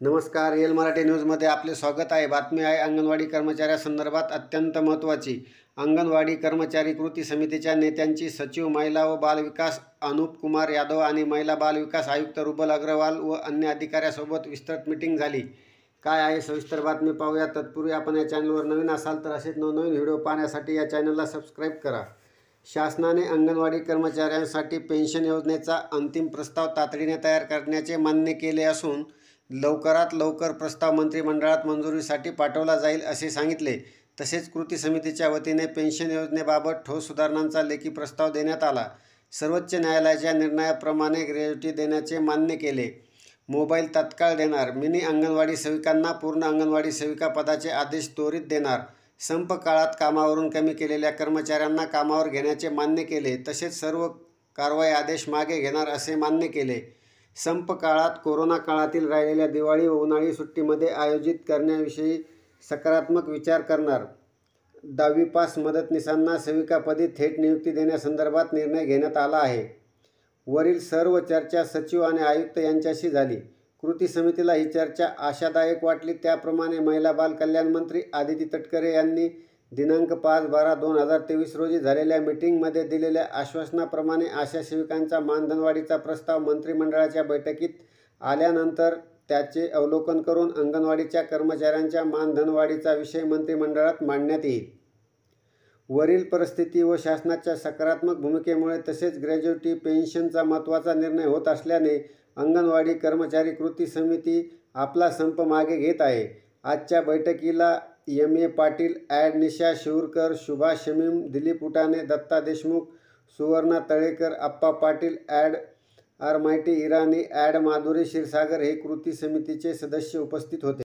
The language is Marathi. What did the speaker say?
नमस्कार. रिअल मराठी न्यूजमध्ये आपले स्वागत आहे. बातमी आहे अंगणवाडी कर्मचाऱ्यासंदर्भात अत्यंत महत्त्वाची. अंगणवाडी कर्मचारी कृती समितीच्या नेत्यांची सचिव महिला व बालविकास अनुप कुमार यादव आणि महिला बालविकास आयुक्त रुबल अग्रवाल व अन्य अधिकाऱ्यांसोबत विस्तृत मीटिंग झाली. काय आहे सविस्तर बातमी पाहूया. तत्पूर्वी आपण या चॅनलवर नवीन असाल तर असेच नवनवीन व्हिडिओ पाहण्यासाठी या चॅनलला सबस्क्राईब करा. शासनाने अंगणवाडी कर्मचाऱ्यांसाठी पेन्शन योजनेचा अंतिम प्रस्ताव तातडीने तयार करण्याचे मान्य केले असून लवकरात लवकर प्रस्ताव मंत्रिमंडळात मंजुरीसाठी पाठवला जाईल असे सांगितले. तसेच कृती समितीच्या वतीने पेन्शन योजनेबाबत ठोस सुधारणांचा लेखी प्रस्ताव देण्यात आला. सर्वोच्च न्यायालयाच्या निर्णयाप्रमाणे ग्रॅज्युटी देण्याचे मान्य केले. मोबाईल तत्काळ देणार. मिनी अंगणवाडी सेविकांना पूर्ण अंगणवाडी सेविका पदाचे आदेश त्वरित देणार. संप काळात कामावरून कमी केलेल्या कर्मचाऱ्यांना कामावर घेण्याचे मान्य केले. तसेच सर्व कारवाई आदेश मागे घेणार असे मान्य केले. संप काळात कोरोना काळातील राहिलेल्या दिवाळी व उन्हाळी सुट्टीमध्ये आयोजित करण्याविषयी सकारात्मक विचार करणार. 10वी पास मदतनीसांना सेविकापदी थेट नियुक्ती देण्यासंदर्भात निर्णय घेण्यात आला आहे. वरील सर्व चर्चा सचिव आणि आयुक्त यांच्याशी झाली. कृती समितीला ही चर्चा आशादायक वाटली. त्याप्रमाणे महिला बाल कल्याण मंत्री आदिती तटकरे यांनी दिनांक 5/12/2023 रोजी झालेल्या मीटिंगमध्ये दिलेल्या आश्वासनाप्रमाणे आशा सेविकांचा मानधनवाढीचा प्रस्ताव मंत्रिमंडळाच्या बैठकीत आल्यानंतर त्याचे अवलोकन करून अंगणवाडीच्या कर्मचाऱ्यांच्या मानधनवाढीचा विषय मंत्रिमंडळात मांडण्यात येईल. वरील परिस्थिती व शासनाच्या सकारात्मक भूमिकेमुळे तसेच ग्रॅज्युटी पेन्शनचा महत्त्वाचा निर्णय होत असल्याने अंगणवाडी कर्मचारी कृती समिती आपला संप मागे घेत आहे. आजच्या बैठकीला M.A. Patil, adv Nisha Shivarkar, Shubha Shamim, Dilip Utane, Datta Deshmukh, Suvarna Talekar, Appa Patil, adv R Maiti Irani, adv Madhuri Kshirsagar हे कृती समितीचे सदस्य उपस्थित होते.